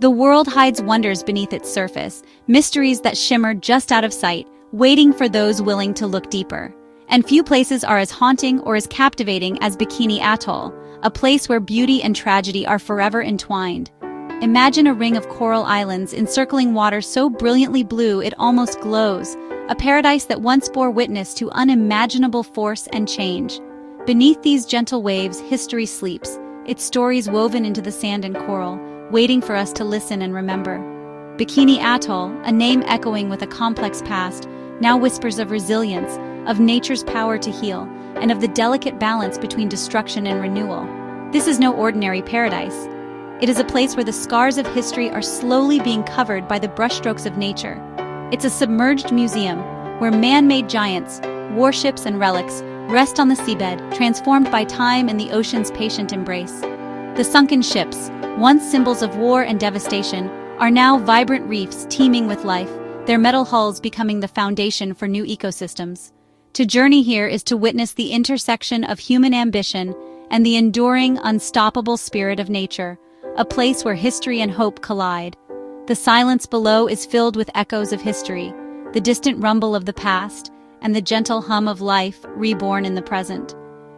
The world hides wonders beneath its surface, mysteries that shimmer just out of sight, waiting for those willing to look deeper. And few places are as haunting or as captivating as Bikini Atoll, a place where beauty and tragedy are forever entwined. Imagine a ring of coral islands encircling water so brilliantly blue it almost glows, a paradise that once bore witness to unimaginable force and change. Beneath these gentle waves, history sleeps, its stories woven into the sand and coral, waiting for us to listen and remember. Bikini Atoll, a name echoing with a complex past, now whispers of resilience, of nature's power to heal, and of the delicate balance between destruction and renewal. This is no ordinary paradise. It is a place where the scars of history are slowly being covered by the brushstrokes of nature. It's a submerged museum where man-made giants, warships and relics rest on the seabed, transformed by time and the ocean's patient embrace. The sunken ships, once symbols of war and devastation, are now vibrant reefs teeming with life, their metal hulls becoming the foundation for new ecosystems. To journey here is to witness the intersection of human ambition and the enduring, unstoppable spirit of nature, a place where history and hope collide. The silence below is filled with echoes of history, the distant rumble of the past, and the gentle hum of life reborn in the present.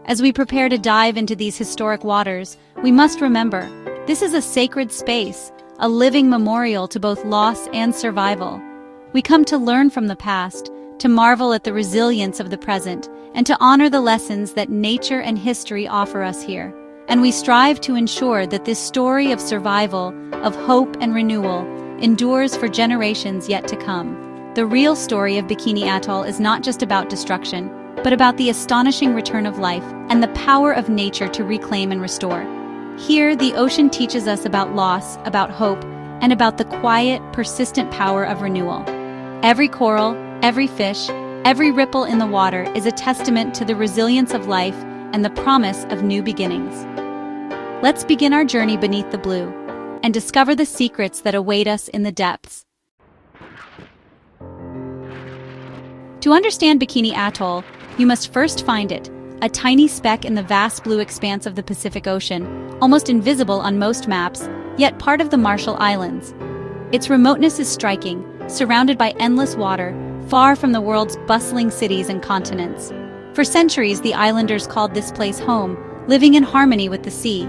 As we prepare to dive into these historic waters, we must remember, this is a sacred space, a living memorial to both loss and survival. We come to learn from the past, to marvel at the resilience of the present, and to honor the lessons that nature and history offer us here. And we strive to ensure that this story of survival, of hope and renewal, endures for generations yet to come. The real story of Bikini Atoll is not just about destruction, but about the astonishing return of life and the power of nature to reclaim and restore. Here, the ocean teaches us about loss, about hope, and about the quiet, persistent power of renewal. Every coral, every fish, every ripple in the water is a testament to the resilience of life and the promise of new beginnings. Let's begin our journey beneath the blue and discover the secrets that await us in the depths. To understand Bikini Atoll, you must first find it, a tiny speck in the vast blue expanse of the Pacific Ocean, almost invisible on most maps, yet part of the Marshall Islands. Its remoteness is striking, surrounded by endless water, far from the world's bustling cities and continents. For centuries, the islanders called this place home, living in harmony with the sea.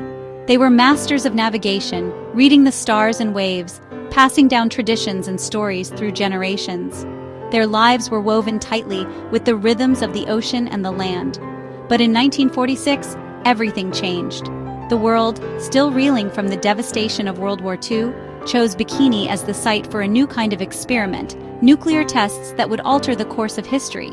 They were masters of navigation, reading the stars and waves, passing down traditions and stories through generations. Their lives were woven tightly with the rhythms of the ocean and the land. But in 1946, everything changed. The world, still reeling from the devastation of World War II, chose Bikini as the site for a new kind of experiment, nuclear tests that would alter the course of history.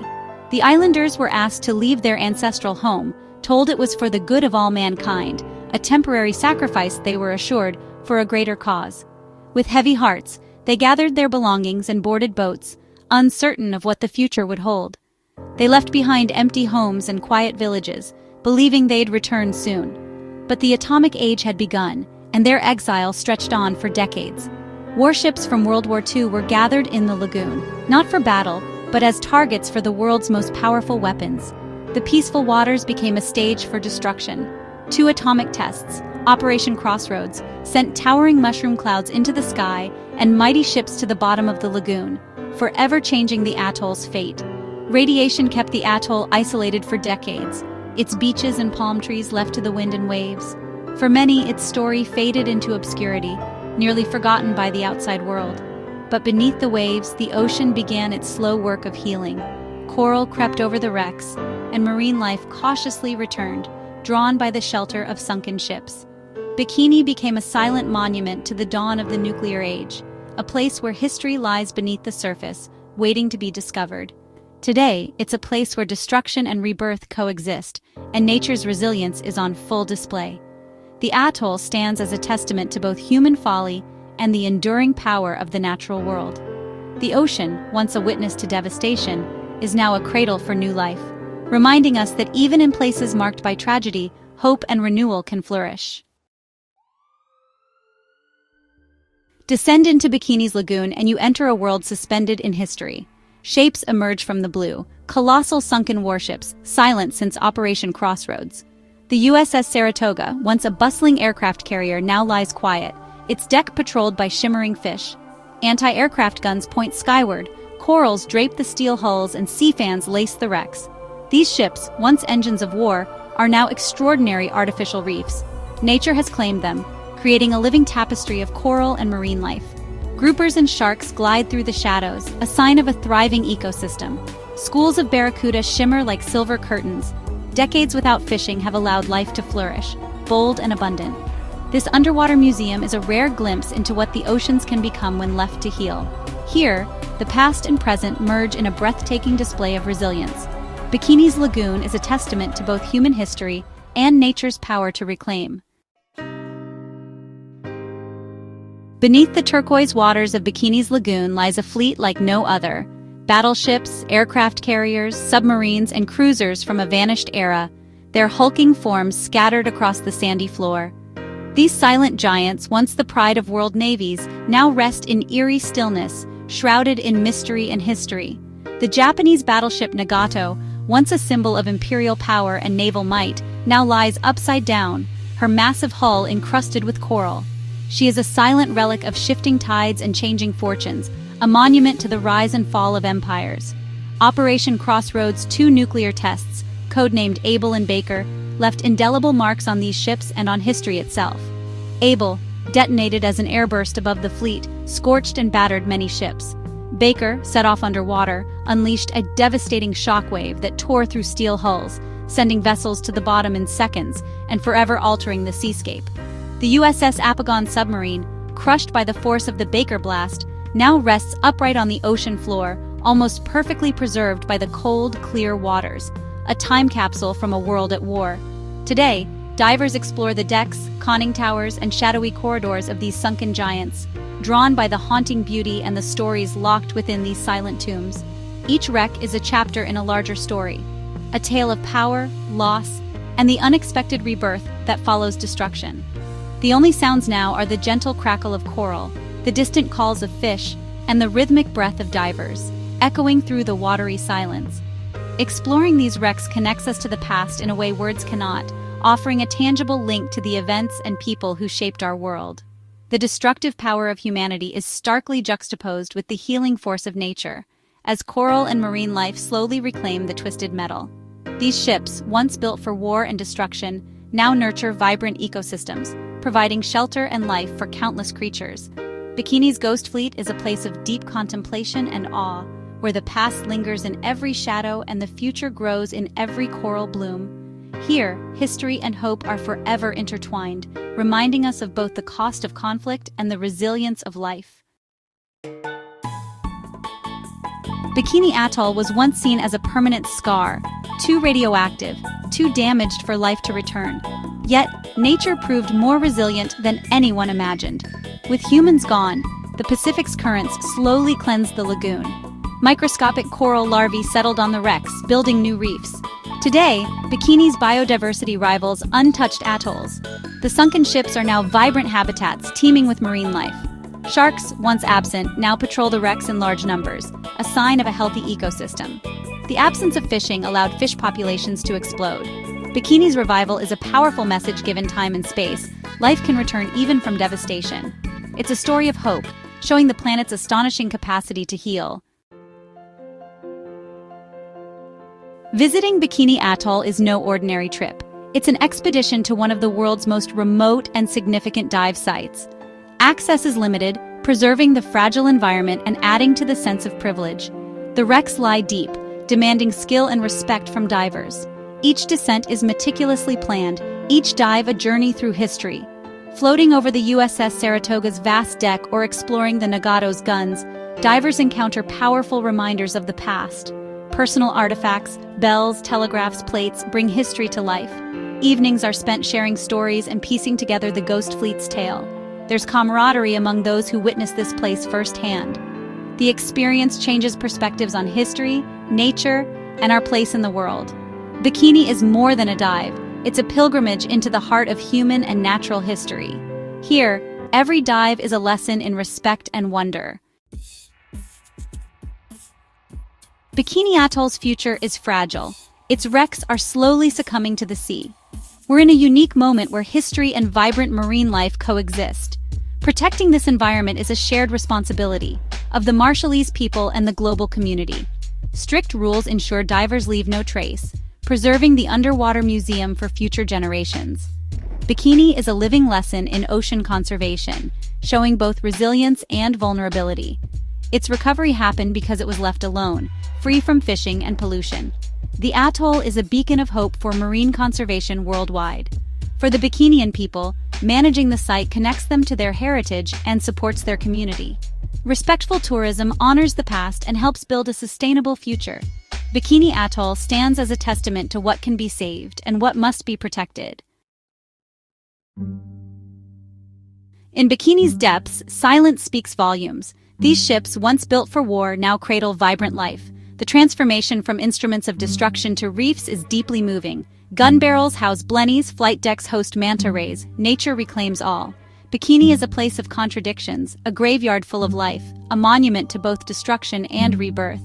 The islanders were asked to leave their ancestral home, told it was for the good of all mankind, a temporary sacrifice, they were assured, for a greater cause. With heavy hearts, they gathered their belongings and boarded boats, uncertain of what the future would hold. They left behind empty homes and quiet villages, believing they'd return soon. But the atomic age had begun, and their exile stretched on for decades. Warships from World War II were gathered in the lagoon, not for battle, but as targets for the world's most powerful weapons. The peaceful waters became a stage for destruction. 2 atomic tests, Operation Crossroads, sent towering mushroom clouds into the sky and mighty ships to the bottom of the lagoon, forever changing the atoll's fate. Radiation kept the atoll isolated for decades, its beaches and palm trees left to the wind and waves. For many, its story faded into obscurity, nearly forgotten by the outside world. But beneath the waves, the ocean began its slow work of healing. Coral crept over the wrecks, and marine life cautiously returned, drawn by the shelter of sunken ships. Bikini became a silent monument to the dawn of the nuclear age, a place where history lies beneath the surface, waiting to be discovered. Today, it's a place where destruction and rebirth coexist, and nature's resilience is on full display. The atoll stands as a testament to both human folly and the enduring power of the natural world. The ocean, once a witness to devastation, is now a cradle for new life, reminding us that even in places marked by tragedy, hope and renewal can flourish. Descend into Bikini's lagoon and you enter a world suspended in history. Shapes emerge from the blue, colossal sunken warships, silent since Operation Crossroads. The USS Saratoga, once a bustling aircraft carrier, now lies quiet, its deck patrolled by shimmering fish. Anti-aircraft guns point skyward, corals drape the steel hulls, and sea fans lace the wrecks. These ships, once engines of war, are now extraordinary artificial reefs. Nature has claimed them, creating a living tapestry of coral and marine life. Groupers and sharks glide through the shadows, a sign of a thriving ecosystem. Schools of barracuda shimmer like silver curtains. Decades without fishing have allowed life to flourish, bold and abundant. This underwater museum is a rare glimpse into what the oceans can become when left to heal. Here, the past and present merge in a breathtaking display of resilience. Bikini's lagoon is a testament to both human history and nature's power to reclaim. Beneath the turquoise waters of Bikini's lagoon lies a fleet like no other. Battleships, aircraft carriers, submarines, and cruisers from a vanished era, their hulking forms scattered across the sandy floor. These silent giants, once the pride of world navies, now rest in eerie stillness, shrouded in mystery and history. The Japanese battleship Nagato, once a symbol of imperial power and naval might, now lies upside down, her massive hull encrusted with coral. She is a silent relic of shifting tides and changing fortunes, a monument to the rise and fall of empires. Operation Crossroads' 2 nuclear tests, codenamed Able and Baker, left indelible marks on these ships and on history itself. Able, detonated as an airburst above the fleet, scorched and battered many ships. Baker, set off underwater, unleashed a devastating shockwave that tore through steel hulls, sending vessels to the bottom in seconds and forever altering the seascape. The USS Apagon submarine, crushed by the force of the Baker blast, now rests upright on the ocean floor, almost perfectly preserved by the cold, clear waters, a time capsule from a world at war. Today, divers explore the decks, conning towers, and shadowy corridors of these sunken giants, drawn by the haunting beauty and the stories locked within these silent tombs. Each wreck is a chapter in a larger story, a tale of power, loss, and the unexpected rebirth that follows destruction. The only sounds now are the gentle crackle of coral, the distant calls of fish, and the rhythmic breath of divers, echoing through the watery silence. Exploring these wrecks connects us to the past in a way words cannot, offering a tangible link to the events and people who shaped our world. The destructive power of humanity is starkly juxtaposed with the healing force of nature, as coral and marine life slowly reclaim the twisted metal. These ships, once built for war and destruction, now nurture vibrant ecosystems, providing shelter and life for countless creatures. Bikini's Ghost Fleet is a place of deep contemplation and awe, where the past lingers in every shadow and the future grows in every coral bloom. Here, history and hope are forever intertwined, reminding us of both the cost of conflict and the resilience of life. Bikini Atoll was once seen as a permanent scar, too radioactive, too damaged for life to return. Yet, nature proved more resilient than anyone imagined. With humans gone, the Pacific's currents slowly cleansed the lagoon. Microscopic coral larvae settled on the wrecks, building new reefs. Today, Bikini's biodiversity rivals untouched atolls. The sunken ships are now vibrant habitats teeming with marine life. Sharks, once absent, now patrol the wrecks in large numbers, a sign of a healthy ecosystem. The absence of fishing allowed fish populations to explode. Bikini's revival is a powerful message given time and space. Life can return even from devastation. It's a story of hope, showing the planet's astonishing capacity to heal. Visiting Bikini Atoll is no ordinary trip. It's an expedition to one of the world's most remote and significant dive sites. Access is limited, preserving the fragile environment and adding to the sense of privilege. The wrecks lie deep, demanding skill and respect from divers. Each descent is meticulously planned, each dive a journey through history. Floating over the USS Saratoga's vast deck or exploring the Nagato's guns, divers encounter powerful reminders of the past. Personal artifacts, bells, telegraphs, plates bring history to life. Evenings are spent sharing stories and piecing together the Ghost Fleet's tale. There's camaraderie among those who witness this place firsthand. The experience changes perspectives on history, nature, and our place in the world. Bikini is more than a dive. It's a pilgrimage into the heart of human and natural history. Here, every dive is a lesson in respect and wonder. Bikini Atoll's future is fragile. Its wrecks are slowly succumbing to the sea. We're in a unique moment where history and vibrant marine life coexist. Protecting this environment is a shared responsibility of the Marshallese people and the global community. Strict rules ensure divers leave no trace, preserving the underwater museum for future generations. Bikini is a living lesson in ocean conservation, showing both resilience and vulnerability. Its recovery happened because it was left alone, free from fishing and pollution. The atoll is a beacon of hope for marine conservation worldwide. For the Bikinian people, managing the site connects them to their heritage and supports their community. Respectful tourism honors the past and helps build a sustainable future. Bikini Atoll stands as a testament to what can be saved and what must be protected. In Bikini's depths, silence speaks volumes. These ships, once built for war, now cradle vibrant life. The transformation from instruments of destruction to reefs is deeply moving. Gun barrels house blennies, flight decks host manta rays. Nature reclaims all. Bikini is a place of contradictions, a graveyard full of life, a monument to both destruction and rebirth.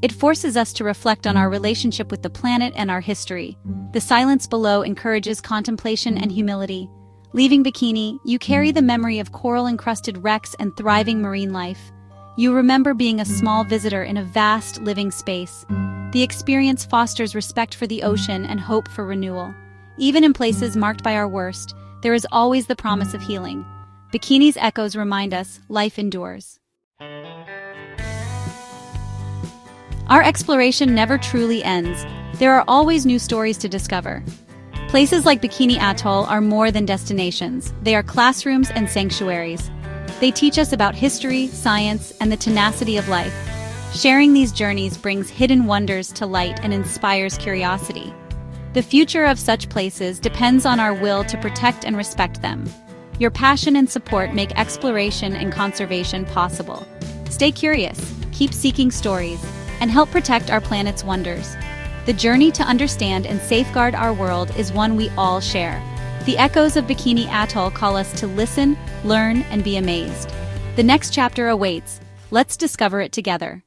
It forces us to reflect on our relationship with the planet and our history. The silence below encourages contemplation and humility. Leaving Bikini, you carry the memory of coral-encrusted wrecks and thriving marine life. You remember being a small visitor in a vast, living space. The experience fosters respect for the ocean and hope for renewal. Even in places marked by our worst, there is always the promise of healing. Bikini's echoes remind us life endures. Our exploration never truly ends. There are always new stories to discover. Places like Bikini Atoll are more than destinations. They are classrooms and sanctuaries. They teach us about history, science, and the tenacity of life. Sharing these journeys brings hidden wonders to light and inspires curiosity. The future of such places depends on our will to protect and respect them. Your passion and support make exploration and conservation possible. Stay curious, keep seeking stories, and help protect our planet's wonders. The journey to understand and safeguard our world is one we all share. The echoes of Bikini Atoll call us to listen, learn, and be amazed. The next chapter awaits. Let's discover it together.